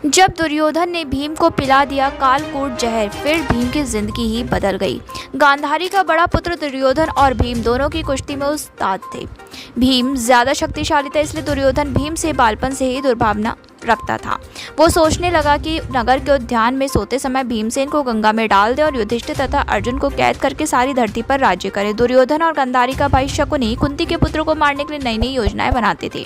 जब दुर्योधन ने भीम को पिला दिया कालकूट जहर, फिर भीम की जिंदगी ही बदल गई। गांधारी का बड़ा पुत्र दुर्योधन और भीम दोनों की कुश्ती में उस्ताद थे। भीम ज्यादा शक्तिशाली था, इसलिए दुर्योधन भीम से बालपन से ही दुर्भावना रखता था। वो सोचने लगा कि नगर के उद्यान में सोते समय भीमसेन को गंगा में डाल दे और युधिष्ठिर तथा अर्जुन को कैद करके सारी धरती पर राज्य करे। दुर्योधन और गांधारी का भाई शकुनी कुंती के पुत्रों को मारने के लिए नई नई योजनाएं बनाते थे।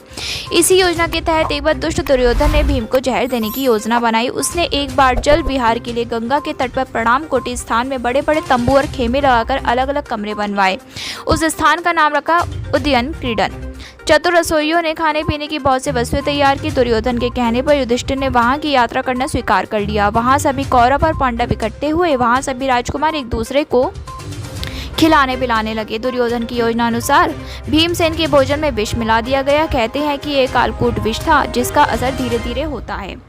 इसी योजना के तहत एक बार दुष्ट दुर्योधन ने भीम को जहर देने की योजना बनाई। उसने एक बार जल विहार के लिए गंगा के तट पर प्रणाम कोटि स्थान में बड़े बड़े तंबू और खेमे लगाकर अलग अलग कमरे बनवाए। उस स्थान का नाम रखा उदयन क्रीडन। चतुर रसोइयों ने खाने पीने की बहुत सी वस्तुएं तैयार की। दुर्योधन के कहने पर युधिष्ठिर ने वहां की यात्रा करना स्वीकार कर लिया। वहां सभी कौरव और पांडव इकट्ठे हुए। वहां सभी राजकुमार एक दूसरे को खिलाने पिलाने लगे। दुर्योधन की योजना अनुसार भीमसेन के भोजन में विष मिला दिया गया। कहते हैं कि यह कालकूट विष था, जिसका असर धीरे धीरे होता है।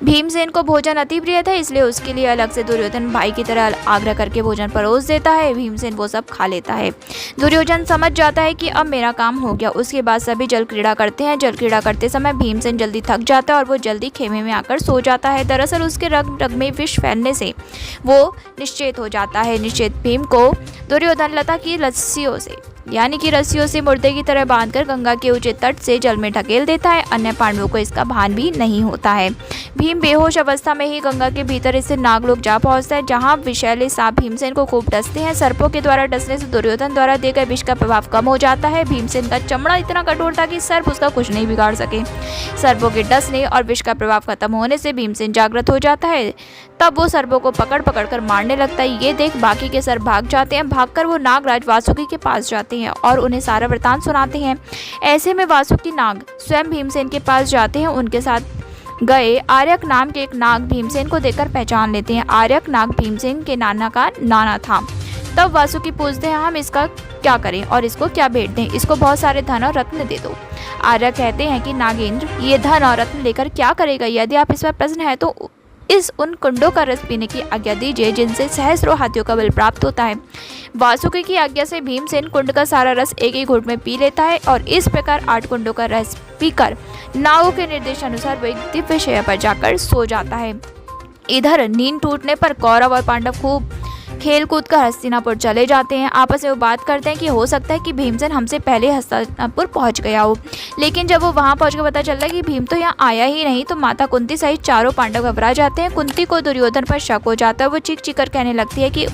भीमसेन को भोजन अति प्रिय था, इसलिए उसके लिए अलग से दुर्योधन भाई की तरह आग्रह करके भोजन परोस देता है। भीमसेन वो सब खा लेता है। दुर्योधन समझ जाता है कि अब मेरा काम हो गया। उसके बाद सभी जल क्रीड़ा करते हैं। जल क्रीड़ा करते समय भीमसेन जल्दी थक जाता है और वो जल्दी खेमे में आकर सो जाता है। दरअसल उसके रग रग में विष फैलने से वो निश्चेत हो जाता है। निश्चेत भीम को दुर्योधन लता की रस्सियों से मुर्दे की तरह बांधकर गंगा के ऊंचे तट से जल में ढकेल देता है। अन्य पांडवों को इसका भान भी नहीं होता है। भीम बेहोश अवस्था में ही गंगा के भीतर स्थित नागलोक जा पहुंचता है, जहां विषैले सांप भीमसेन को खूब डसते हैं। सर्पों के द्वारा डसने से दुर्योधन द्वारा दिए गए विष का प्रभाव कम हो जाता है। भीमसेन का चमड़ा इतना कठोर था कि सर्प उसका कुछ नहीं बिगाड़ सके। सर्पों के डसने और विष का प्रभाव खत्म होने से भीमसेन जागृत हो जाता है। तब वो सर्पों को पकड़ पकड़ कर मारने लगता है। ये देख बाकी के सर्प भाग जाते हैं। भागकर वो नागराज वासुकी के पास जाते हैं और उन्हें सारा वृतांत सुनाते हैं। ऐसे में वासुकी नाग स्वयं भीमसेन के पास जाते हैं। उनके साथ गए आर्यक नाम के एक नाग भीमसेन को देखकर पहचान लेते हैं। आर्यक नाग भीमसेन के नाना का नाना था। तब वासुकी पूछते हैं, हम इसका क्या करें और इसको क्या भेंट दें? इसको बहुत सारे धन और रत्न दे दो। आर्य कहते हैं कि नागेंद्र, ये धन और रत्न लेकर क्या करेगा? यदि आप इस पर प्रसन्न है तो उन कुंडों का रस पीने की आज्ञा दीजिए, जिनसे सहस्रों हाथियों का बल प्राप्त होता है। वासुकी की आज्ञा से भीमसेन कुंड का सारा रस एक ही घूंट में पी लेता है और इस प्रकार 8 कुंडों का रस पीकर नागों के निर्देशानुसार वो एक दिव्य शैया पर जाकर सो जाता है। इधर नींद टूटने पर कौरव और पांडव खूब खेल कूद कर हस्तिनापुर चले जाते हैं। आपस में वो बात करते हैं कि हो सकता है कि भीमसेन हमसे पहले हस्तिनापुर पहुंच गया हो। लेकिन जब वो वहां पहुंच कर पता चलता है कि भीम तो यहाँ आया ही नहीं, तो माता कुंती सहित चारों पांडव घबरा जाते हैं। कुंती को दुर्योधन पर शक हो जाता है। वो चीख चीख कर कहने लगती है कि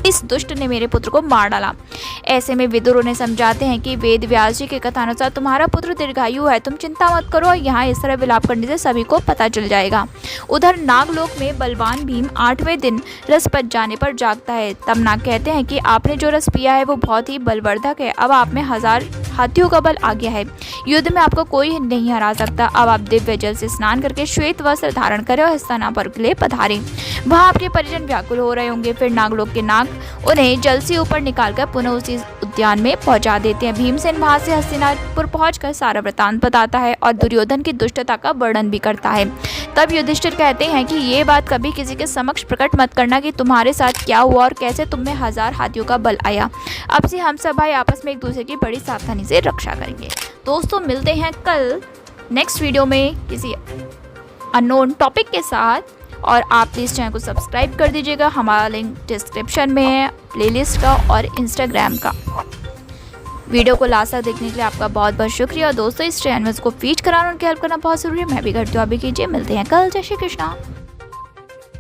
इस दुष्ट ने मेरे पुत्र को मार डाला। ऐसे में विदुर उन्हें समझाते हैं कि वेद व्यास जी के कथानुसार तुम्हारा पुत्र दीर्घायु है, तुम चिंता मत करो। और यहाँ इस तरह विलाप करने से सभी को पता चल जाएगा। उधर नागलोक में बलवान भीम 8वें दिन रस पच जाने पर जागता है। तब नाग कहते हैं कि आपने जो रस पिया है वो बहुत ही बलवर्धक है। अब आप में 1000 हाथियों का बल आ गया है। युद्ध में आपको कोई नहीं हरा सकता। अब आप दिव्य जल से स्नान करके श्वेत वस्त्र धारण करें और हस्तिनापुर के लिए पधारें। वहाँ आपके परिजन व्याकुल हो रहे होंगे। फिर नागलोक के नाग उन्हें जल से ऊपर निकालकर पुनः उसी उद्यान में पहुंचा देते हैं। भीमसेन वहां से हस्तिनापुर पहुंचकर सारा वृतांत बताता है और दुर्योधन की दुष्टता का वर्णन भी करता है। तब युधिष्ठिर कहते हैं कि ये बात कभी किसी के समक्ष प्रकट मत करना कि तुम्हारे साथ क्या हुआ और कैसे तुम में 1000 हाथियों का बल आया। अब से हम सब भाई आपस में एक दूसरे की बड़ी सावधानी से रक्षा करेंगे। दोस्तों, मिलते हैं कल नेक्स्ट वीडियो में किसी अननोन टॉपिक के साथ। और आप प्लीज़ चैनल को सब्सक्राइब कर दीजिएगा। हमारा लिंक डिस्क्रिप्शन में है, प्लेलिस्ट का और इंस्टाग्राम का। वीडियो को लास्ट तक देखने के लिए आपका बहुत बहुत शुक्रिया। दोस्तों, इस चैनल को फीड कराना, उनकी हेल्प करना बहुत ज़रूरी है। मैं भी करती हूँ, आप भी कीजिए। मिलते हैं कल। जय श्री कृष्णा।